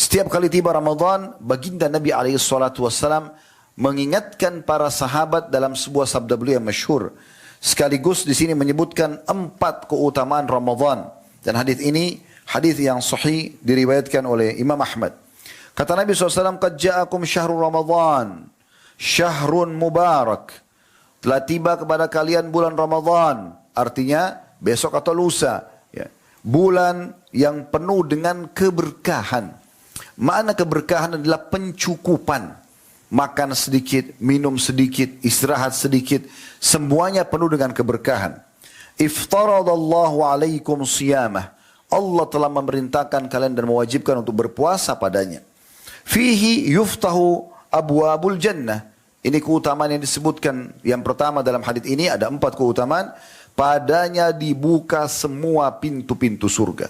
Setiap kali tiba Ramadan, baginda Nabi SAW mengingatkan para sahabat dalam sebuah sabda beliau yang masyhur. Sekaligus di sini menyebutkan 4 keutamaan Ramadan. Dan hadis ini hadis yang sahih diriwayatkan oleh Imam Ahmad. Kata Nabi SAW, "Qad ja'akum syahrul Ramadan, syahrun mubarak." Telah tiba kepada kalian bulan Ramadan, artinya besok atau lusa. Ya. Bulan yang penuh dengan keberkahan. Makna keberkahan adalah pencukupan. Makan sedikit, minum sedikit, istirahat sedikit. Semuanya penuh dengan keberkahan. Iftaradallahu alaikum siyamah. Allah telah memerintahkan kalian dan mewajibkan untuk berpuasa padanya. Fihi yuftahu abwabul jannah. Ini keutamaan yang disebutkan. Yang pertama dalam hadis ini ada 4 keutamaan. Padanya dibuka semua pintu-pintu surga.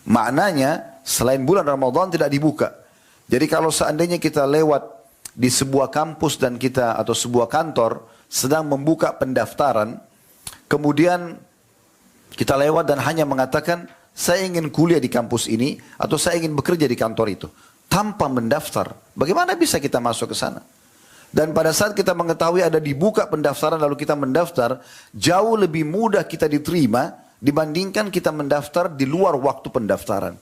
Maknanya selain bulan Ramadan tidak dibuka. Jadi kalau seandainya kita lewat di sebuah kampus dan kita atau sebuah kantor sedang membuka pendaftaran, kemudian kita lewat dan hanya mengatakan saya ingin kuliah di kampus ini atau saya ingin bekerja di kantor itu tanpa mendaftar, bagaimana bisa kita masuk ke sana? Dan pada saat kita mengetahui ada dibuka pendaftaran lalu kita mendaftar, jauh lebih mudah kita diterima dibandingkan kita mendaftar di luar waktu pendaftaran.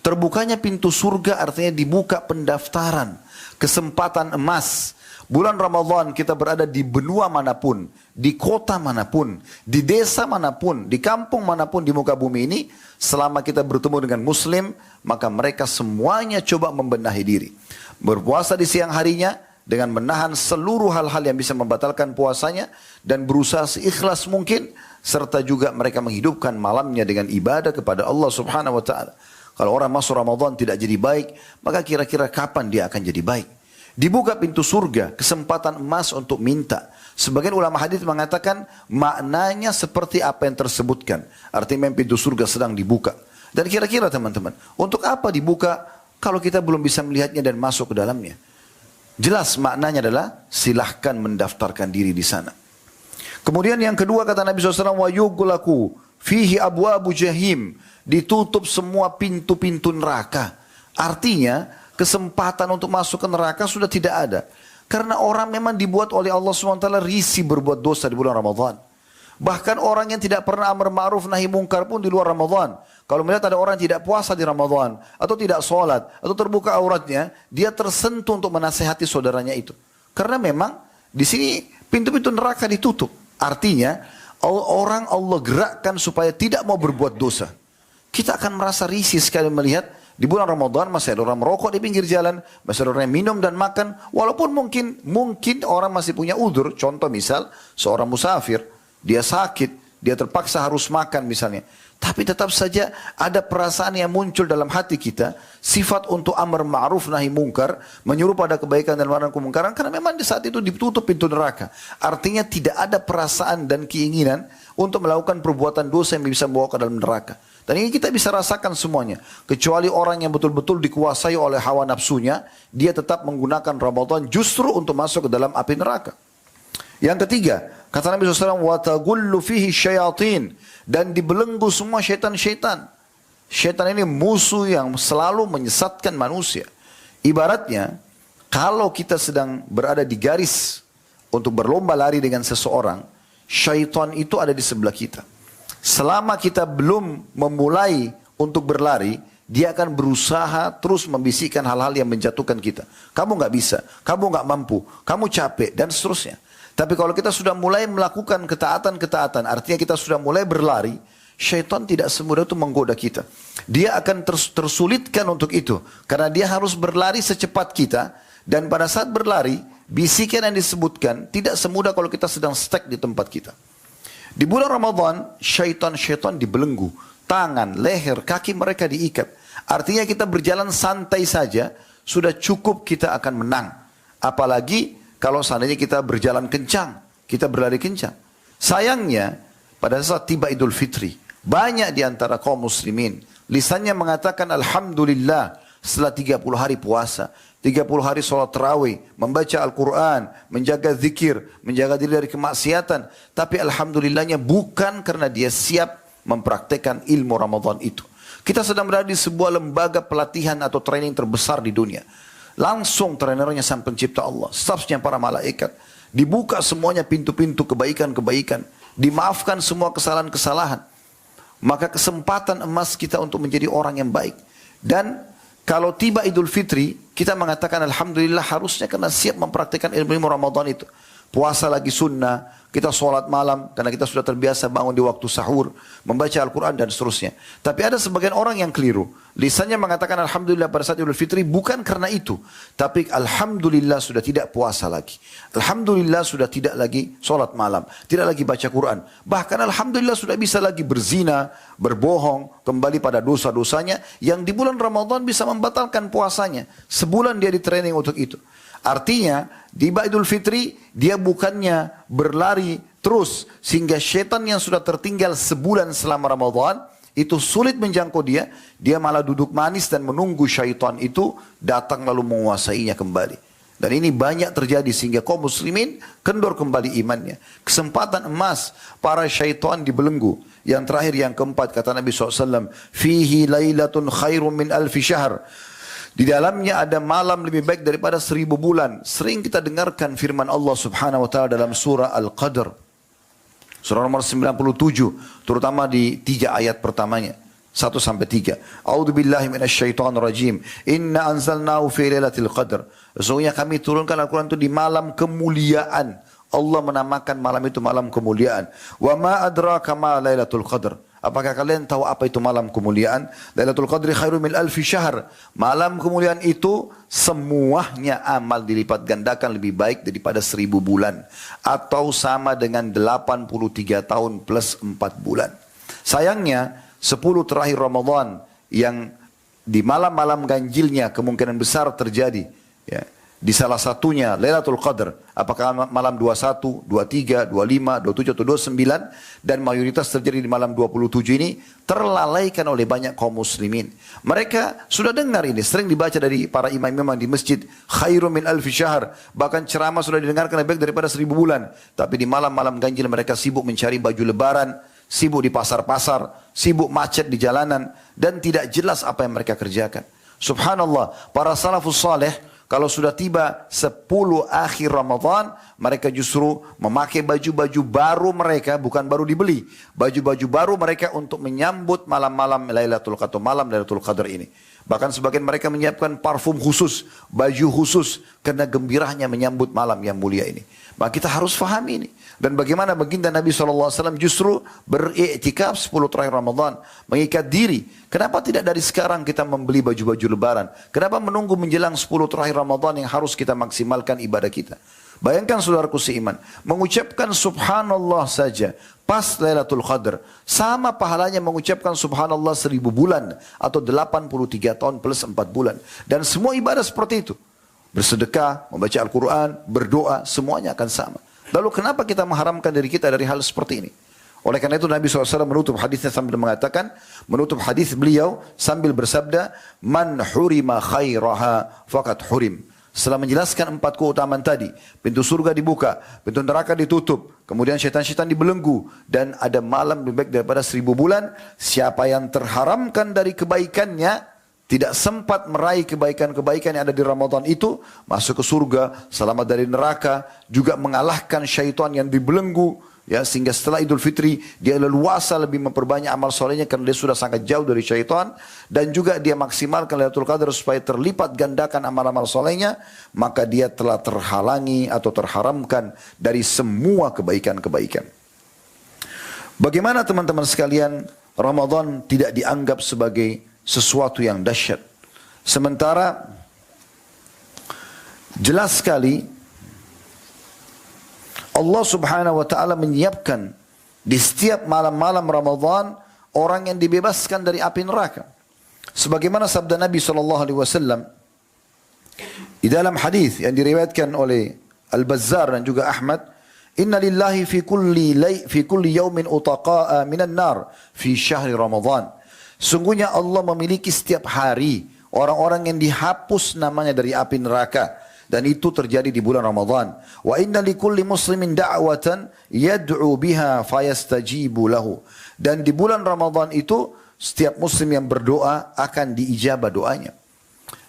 Terbukanya pintu surga artinya dibuka pendaftaran, kesempatan emas. Bulan Ramadan kita berada di benua manapun, di kota manapun, di desa manapun, di kampung manapun di muka bumi ini, selama kita bertemu dengan muslim, maka mereka semuanya coba membenahi diri. Berpuasa di siang harinya dengan menahan seluruh hal-hal yang bisa membatalkan puasanya dan berusaha seikhlas mungkin, serta juga mereka menghidupkan malamnya dengan ibadah kepada Allah Subhanahu wa taala. Kalau orang masuk Ramadan tidak jadi baik, maka kira-kira kapan dia akan jadi baik? Dibuka pintu surga, kesempatan emas untuk minta. Sebagian ulama hadis mengatakan maknanya seperti apa yang tersebutkan. Artinya pintu surga sedang dibuka. Dan kira-kira teman-teman, untuk apa dibuka kalau kita belum bisa melihatnya dan masuk ke dalamnya? Jelas maknanya adalah silahkan mendaftarkan diri di sana. Kemudian yang kedua kata Nabi SAW, wa yughlaqu fihi abwabu jahim. Ditutup semua pintu-pintu neraka. Artinya kesempatan untuk masuk ke neraka sudah tidak ada. Karena orang memang dibuat oleh Allah SWT risih berbuat dosa di bulan Ramadan. Bahkan orang yang tidak pernah amar ma'ruf nahi mungkar pun di luar Ramadan. Kalau melihat ada orang yang tidak puasa di Ramadan, atau tidak sholat, atau terbuka auratnya, dia tersentuh untuk menasehati saudaranya itu. Karena memang di sini pintu-pintu neraka ditutup. Artinya orang Allah gerakkan supaya tidak mau berbuat dosa. Kita akan merasa risih sekali melihat di bulan Ramadan masih ada orang merokok di pinggir jalan, masih ada orang yang minum dan makan, walaupun mungkin orang masih punya udzur. Contoh misal seorang musafir, dia sakit, dia terpaksa harus makan misalnya. Tapi tetap saja ada perasaan yang muncul dalam hati kita, sifat untuk amar ma'ruf nahi mungkar, menyuruh pada kebaikan dan melarang kemungkaran, karena memang di saat itu ditutup pintu neraka. Artinya tidak ada perasaan dan keinginan untuk melakukan perbuatan dosa yang bisa membawa ke dalam neraka. Dan ini kita bisa rasakan semuanya. Kecuali orang yang betul-betul dikuasai oleh hawa nafsunya, dia tetap menggunakan Ramadan justru untuk masuk ke dalam api neraka. Yang ketiga, kata Nabi SAW, وَتَغُلُّ فِيهِ الشَّيَاطِينَ. Dan dibelenggu semua syaitan-syaitan. Syaitan ini musuh yang selalu menyesatkan manusia. Ibaratnya, kalau kita sedang berada di garis untuk berlomba lari dengan seseorang, syaitan itu ada di sebelah kita. Selama kita belum memulai untuk berlari, dia akan berusaha terus membisikkan hal-hal yang menjatuhkan kita. Kamu nggak bisa, kamu nggak mampu, kamu capek, dan seterusnya. Tapi kalau kita sudah mulai melakukan ketaatan-ketaatan, artinya kita sudah mulai berlari, syaitan tidak semudah itu menggoda kita. Dia akan tersulitkan untuk itu. Karena dia harus berlari secepat kita, dan pada saat berlari, bisikan yang disebutkan tidak semudah kalau kita sedang stuck di tempat kita. Di bulan Ramadan, syaitan-syaitan dibelenggu. Tangan, leher, kaki mereka diikat. Artinya kita berjalan santai saja, sudah cukup kita akan menang. Apalagi kalau seandainya kita berjalan kencang, kita berlari kencang. Sayangnya, pada saat tiba Idul Fitri, banyak di antara kaum muslimin, lisannya mengatakan Alhamdulillah setelah 30 hari puasa. 30 hari sholat tarawih, membaca Al-Quran, menjaga zikir, menjaga diri dari kemaksiatan. Tapi alhamdulillahnya bukan karena dia siap mempraktekkan ilmu Ramadan itu. Kita sedang berada di sebuah lembaga pelatihan atau training terbesar di dunia. Langsung trainernya sang pencipta Allah, stafnya para malaikat. Dibuka semuanya pintu-pintu kebaikan-kebaikan. Dimaafkan semua kesalahan-kesalahan. Maka kesempatan emas kita untuk menjadi orang yang baik. Dan kalau tiba Idul Fitri, kita mengatakan Alhamdulillah harusnya karena siap mempraktikkan ilmu Ramadan itu. Puasa lagi sunnah, kita sholat malam karena kita sudah terbiasa bangun di waktu sahur, membaca Al-Quran dan seterusnya. Tapi ada sebagian orang yang keliru. Lisannya mengatakan Alhamdulillah pada saat Idul Fitri bukan karena itu. Tapi Alhamdulillah sudah tidak puasa lagi. Alhamdulillah sudah tidak lagi sholat malam. Tidak lagi baca Quran. Bahkan Alhamdulillah sudah bisa lagi berzina, berbohong, kembali pada dosa-dosanya. Yang di bulan Ramadan bisa membatalkan puasanya. Sebulan dia di training untuk itu. Artinya, di Idul Fitri, dia bukannya berlari terus. Sehingga syaitan yang sudah tertinggal sebulan selama Ramadan, itu sulit menjangkau dia. Dia malah duduk manis dan menunggu syaitan itu datang lalu menguasainya kembali. Dan ini banyak terjadi sehingga kaum muslimin kendor kembali imannya. Kesempatan emas para syaitan dibelenggu. Yang terakhir, yang keempat, kata Nabi SAW, Fihi laylatun khairun min alfi syahr. Di dalamnya ada malam lebih baik daripada 1000 bulan. Sering kita dengarkan firman Allah Subhanahu wa taala dalam surah Al-Qadr. Surah nomor 97, terutama di 3 ayat pertamanya. 1 sampai 3. A'udzubillahi minasyaitonir rajim. Inna anzalnahu fi lailatul qadr. Sesungguhnya kami turunkan Al-Quran itu di malam kemuliaan. Allah menamakan malam itu malam kemuliaan. Wa ma adraka ma lailatul qadr. Apakah kalian tahu apa itu malam kemuliaan? Lailatul Qadri khairum min alfi syahr. Malam kemuliaan itu semuanya amal dilipat gandakan lebih baik daripada 1000 bulan. Atau sama dengan 83 tahun plus 4 bulan. Sayangnya 10 terakhir Ramadan yang di malam-malam ganjilnya kemungkinan besar terjadi. Ya. Di salah satunya Lailatul Qadar, apakah malam 21, 23, 25, 27 atau 29, dan mayoritas terjadi di malam 27 ini terlalaikan oleh banyak kaum muslimin. Mereka sudah dengar ini, sering dibaca dari para imam-imam di masjid, khairum min alfi syahr, bahkan ceramah sudah didengarkan lebih baik daripada 1000 bulan. Tapi di malam-malam ganjil mereka sibuk mencari baju lebaran, sibuk di pasar-pasar, sibuk macet di jalanan, dan tidak jelas apa yang mereka kerjakan. Subhanallah, para salafus saleh kalau sudah tiba 10 akhir Ramadan, mereka justru memakai baju-baju baru mereka, bukan baru dibeli. Baju-baju baru mereka untuk menyambut malam-malam Lailatul Qadar, malam Lailatul Qadar ini. Bahkan sebagian mereka menyiapkan parfum khusus, baju khusus, karena gembiranya menyambut malam yang mulia ini. Maka kita harus fahami ini. Dan bagaimana baginda Nabi SAW justru beriktikaf 10 terakhir Ramadan. Mengikat diri. Kenapa tidak dari sekarang kita membeli baju-baju lebaran? Kenapa menunggu menjelang 10 terakhir Ramadan yang harus kita maksimalkan ibadah kita? Bayangkan saudaraku seiman. Mengucapkan subhanallah saja pas Lailatul Qadar. Sama pahalanya mengucapkan subhanallah 1000 bulan. Atau 83 tahun plus 4 bulan. Dan semua ibadah seperti itu. Bersedekah, membaca Al-Quran, berdoa, semuanya akan sama. Lalu kenapa kita mengharamkan diri kita dari hal seperti ini? Oleh karena itu Nabi SAW menutup hadisnya sambil mengatakan, menutup hadis beliau sambil bersabda, Man hurima khairaha fakat hurim. Setelah menjelaskan 4 keutamaan tadi, pintu surga dibuka, pintu neraka ditutup, kemudian syaitan-syaitan dibelenggu, dan ada malam lebih baik daripada 1000 bulan, siapa yang terharamkan dari kebaikannya, tidak sempat meraih kebaikan-kebaikan yang ada di Ramadan itu, masuk ke surga, selamat dari neraka, juga mengalahkan syaitan yang dibelenggu, ya, sehingga setelah Idul Fitri dia leluasa lebih memperbanyak amal solehnya karena dia sudah sangat jauh dari syaitan, dan juga dia maksimalkan Lailatul Qadar supaya terlipat gandakan amal-amal solehnya, maka dia telah terhalangi atau terharamkan dari semua kebaikan-kebaikan. Bagaimana teman-teman sekalian, Ramadan tidak dianggap sebagai sesuatu yang dahsyat. Sementara jelas sekali Allah Subhanahu wa taala menyiapkan di setiap malam-malam Ramadan orang yang dibebaskan dari api neraka. Sebagaimana sabda Nabi SAW di dalam hadis yang diriwayatkan oleh Al-Bazzar dan juga Ahmad, Inna lillahi fi kulli yawmin utaqa'a minan nar fi syahri Ramadan. Sungguhnya Allah memiliki setiap hari orang-orang yang dihapus namanya dari api neraka. Dan itu terjadi di bulan Ramadan. Wa inna likulli muslimin da'watan yad'u biha fayastajibu lahu. Dan di bulan Ramadan itu setiap muslim yang berdoa akan diijabah doanya.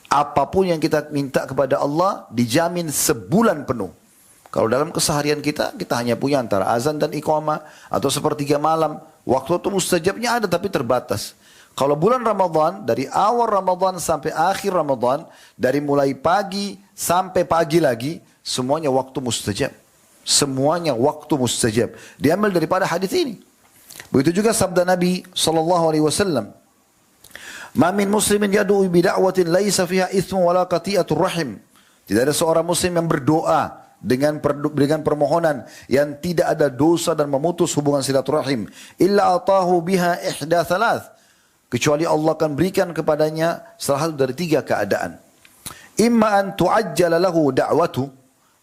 Apapun yang kita minta kepada Allah dijamin sebulan penuh. Kalau dalam keseharian kita hanya punya antara azan dan iqamah atau sepertiga malam. Waktu itu mustajabnya ada tapi terbatas. Kalau bulan Ramadan, dari awal Ramadan sampai akhir Ramadan, dari mulai pagi sampai pagi lagi, semuanya waktu mustajab. Semuanya waktu mustajab. Diambil daripada hadis ini. Begitu juga sabda Nabi SAW. Ma min muslimin yad'u bi da'watin laisa fiha itsmu wala qati'atur rahim. Tidak ada seorang muslim yang berdoa dengan permohonan yang tidak ada dosa dan memutus hubungan silaturahim, illa atahu biha ihda thalath, kecuali Allah akan berikan kepadanya salah satu dari 3 keadaan. Imma an tu'ajjala lahu da'watu,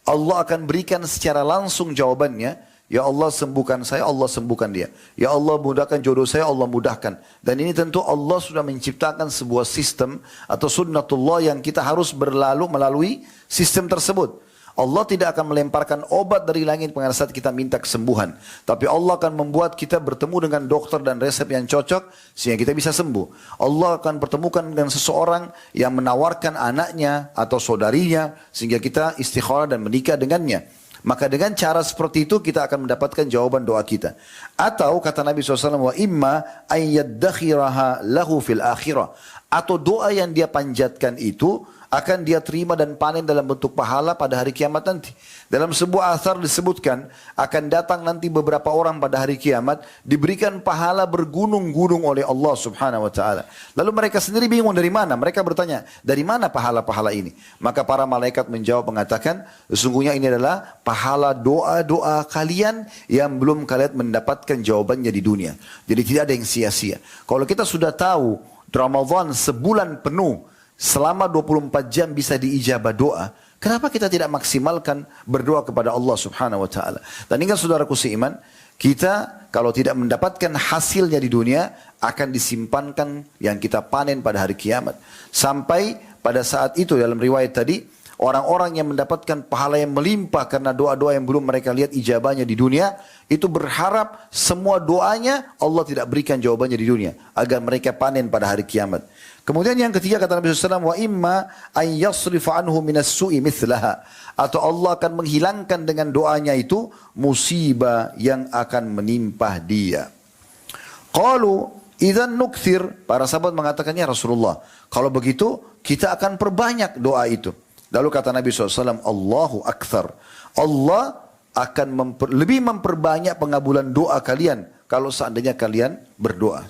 Allah akan berikan secara langsung jawabannya. Ya Allah sembuhkan saya, Allah sembuhkan dia. Ya Allah mudahkan jodoh saya, Allah mudahkan. Dan ini tentu Allah sudah menciptakan sebuah sistem atau sunnatullah yang kita harus melalui sistem tersebut. Allah tidak akan melemparkan obat dari langit pada saat kita minta kesembuhan. Tapi Allah akan membuat kita bertemu dengan dokter dan resep yang cocok sehingga kita bisa sembuh. Allah akan pertemukan dengan seseorang yang menawarkan anaknya atau saudarinya sehingga kita istikharah dan menikah dengannya. Maka dengan cara seperti itu kita akan mendapatkan jawaban doa kita. Atau kata Nabi SAW, wa imma ayyaddakhiraha lahu fil akhirah. Atau doa yang dia panjatkan itu akan dia terima dan panen dalam bentuk pahala pada hari kiamat nanti. Dalam sebuah athar disebutkan, akan datang nanti beberapa orang pada hari kiamat, diberikan pahala bergunung-gunung oleh Allah subhanahu wa ta'ala. Lalu mereka sendiri bingung dari mana? Mereka bertanya, dari mana pahala-pahala ini? Maka para malaikat menjawab mengatakan, sesungguhnya ini adalah pahala doa-doa kalian yang belum kalian mendapatkan jawabannya di dunia. Jadi tidak ada yang sia-sia. Kalau kita sudah tahu Ramadan sebulan penuh, selama 24 jam bisa diijabah doa, kenapa kita tidak maksimalkan berdoa kepada Allah subhanahu wa ta'ala? Dan ingat saudaraku seiman, kita kalau tidak mendapatkan hasilnya di dunia, akan disimpankan yang kita panen pada hari kiamat. Sampai pada saat itu dalam riwayat tadi, orang-orang yang mendapatkan pahala yang melimpah karena doa-doa yang belum mereka lihat ijabahnya di dunia, itu berharap semua doanya Allah tidak berikan jawabannya di dunia, agar mereka panen pada hari kiamat. Kemudian yang ketiga kata Nabi SAW, wa imma an yasrifa anhu minas su'i mithlaha, atau Allah akan menghilangkan dengan doanya itu musibah yang akan menimpa dia. Qalu idzan nukthir, para sahabat mengatakannya Rasulullah, kalau begitu kita akan perbanyak doa itu. Lalu kata Nabi SAW, Allahu akthar, Allah akan lebih memperbanyak pengabulan doa kalian kalau seandainya kalian berdoa.